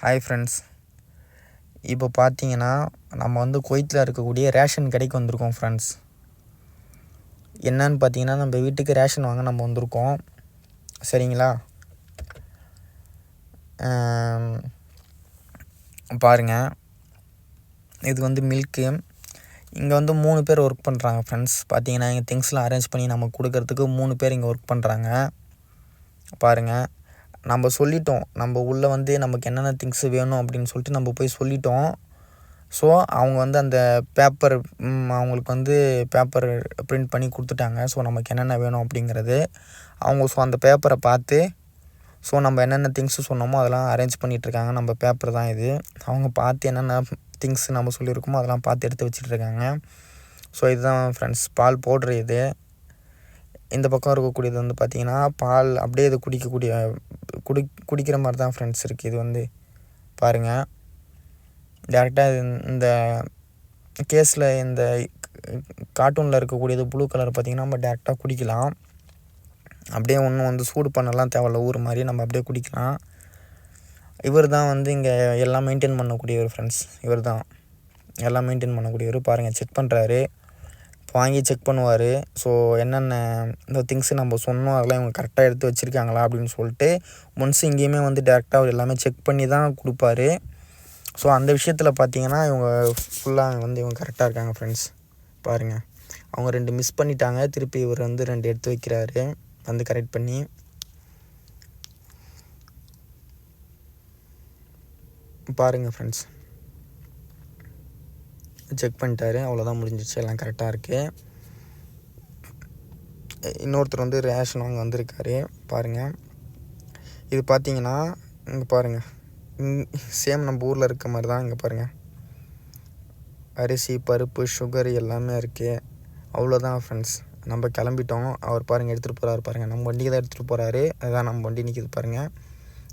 Hi friends, இப்போ பார்த்தீங்கன்னா நம்ம வந்து குவைத்தில் இருக்கக்கூடிய ரேஷன் கடைக்கு வந்திருக்கோம் ஃப்ரெண்ட்ஸ். என்னன்னு பார்த்தீங்கன்னா நம்ம வீட்டுக்கு ரேஷன் வாங்க நம்ம வந்திருக்கோம். சரிங்களா, பாருங்கள், இது வந்து மில்க்கு. இங்கே வந்து 3 பேர் ஒர்க் பண்ணுறாங்க ஃப்ரெண்ட்ஸ். பார்த்தீங்கன்னா இங்கே திங்ஸ்லாம் அரேஞ்ச் பண்ணி நமக்கு கொடுக்கறதுக்கு 3 பேர் இங்கே ஒர்க் பண்ணுறாங்க. பாருங்கள், நம்ம சொல்லிட்டோம், நம்ம உள்ளே வந்து நமக்கு என்னென்ன திங்ஸ் வேணும் அப்படின்னு சொல்லிட்டு நம்ம போய் சொல்லிட்டோம். ஸோ அவங்க வந்து அந்த பேப்பர் அவங்களுக்கு வந்து பேப்பர் பிரிண்ட் பண்ணி கொடுத்துட்டாங்க. ஸோ நமக்கு என்னென்ன வேணும் அப்படிங்கிறது அவங்க அந்த பேப்பரை பார்த்து நம்ம என்னென்ன திங்ஸு சொன்னோமோ அதெல்லாம் அரேஞ்ச் பண்ணிகிட்ருக்காங்க. நம்ம பேப்பர் தான் இது. அவங்க பார்த்து என்னென்ன திங்ஸ் நம்ம சொல்லியிருக்கோமோ அதெல்லாம் பார்த்து எடுத்து வச்சிட்ருக்காங்க. ஸோ இதுதான் ஃப்ரெண்ட்ஸ் பால் பவுட்ரு. இது இந்த பக்கம் இருக்கக்கூடியது வந்து பார்த்திங்கன்னா பால் அப்படியே இது குடிக்கிற மாதிரி தான் ஃப்ரெண்ட்ஸ் இருக்குது. இது வந்து பாருங்கள், டேரெக்டாக இந்த கேஸில் இந்த கார்ட்டூனில் இருக்கக்கூடியது ப்ளூ கலர் பார்த்திங்கன்னா நம்ம டேரெக்டாக குடிக்கலாம். அப்படியே ஒன்றும் வந்து சூடு பண்ணலாம் தேவையில்ல, ஊர் மாதிரி நம்ம அப்படியே குடிக்கலாம். இவர் தான் வந்து இங்கே எல்லாம் மெயின்டைன் பண்ணக்கூடியவர் ஃப்ரெண்ட்ஸ். இவர் தான் எல்லாம் மெயின்டைன் பண்ணக்கூடியவர். பாருங்கள், செக் பண்ணுறாரு. வாங்கி செக் பண்ணுவார். ஸோ என்னென்ன இந்த திங்ஸு நம்ம சொன்னோம் அதெல்லாம் இவங்க கரெக்டாக எடுத்து வச்சுருக்காங்களா அப்படின்னு சொல்லிட்டு ஒன்ஸ் இங்கேயுமே வந்து டேரெக்டாக அவர் எல்லாமே செக் பண்ணி தான் கொடுப்பாரு. ஸோ அந்த விஷயத்தில் பார்த்தீங்கன்னா இவங்க ஃபுல்லாக வந்து இவங்க கரெக்டாக இருக்காங்க ஃப்ரெண்ட்ஸ். பாருங்கள், அவங்க 2 மிஸ் பண்ணிட்டாங்க, திருப்பி இவர் வந்து 2 எடுத்து வைக்கிறாரு வந்து கரெக்ட் பண்ணி. பாருங்கள் ஃப்ரெண்ட்ஸ், செக் பண்ணிட்டாரு, அவ்வளோதான், முடிஞ்சிச்சு, எல்லாம் கரெக்டாக இருக்குது. இன்னொருத்தர் வந்து ரேஷன் வாங்க வந்திருக்காரு. பாருங்கள், இது பார்த்தீங்கன்னா இங்கே பாருங்கள், சேம் நம்ம ஊரில் இருக்க மாதிரி தான். இங்கே பாருங்கள், அரிசி, பருப்பு, சுகர் எல்லாமே இருக்குது. அவ்வளோதான் ஃப்ரெண்ட்ஸ், நம்ம கிளம்பிட்டோம். அவர் பாருங்கள் எடுத்துகிட்டு போகிறாரு. பாருங்கள், நம்ம வண்டிக்கு தான் எடுத்துகிட்டு போகிறாரு. அதுதான் நம்ம வண்டி நிற்கிது பாருங்கள்.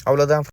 அவ்வளோதான்.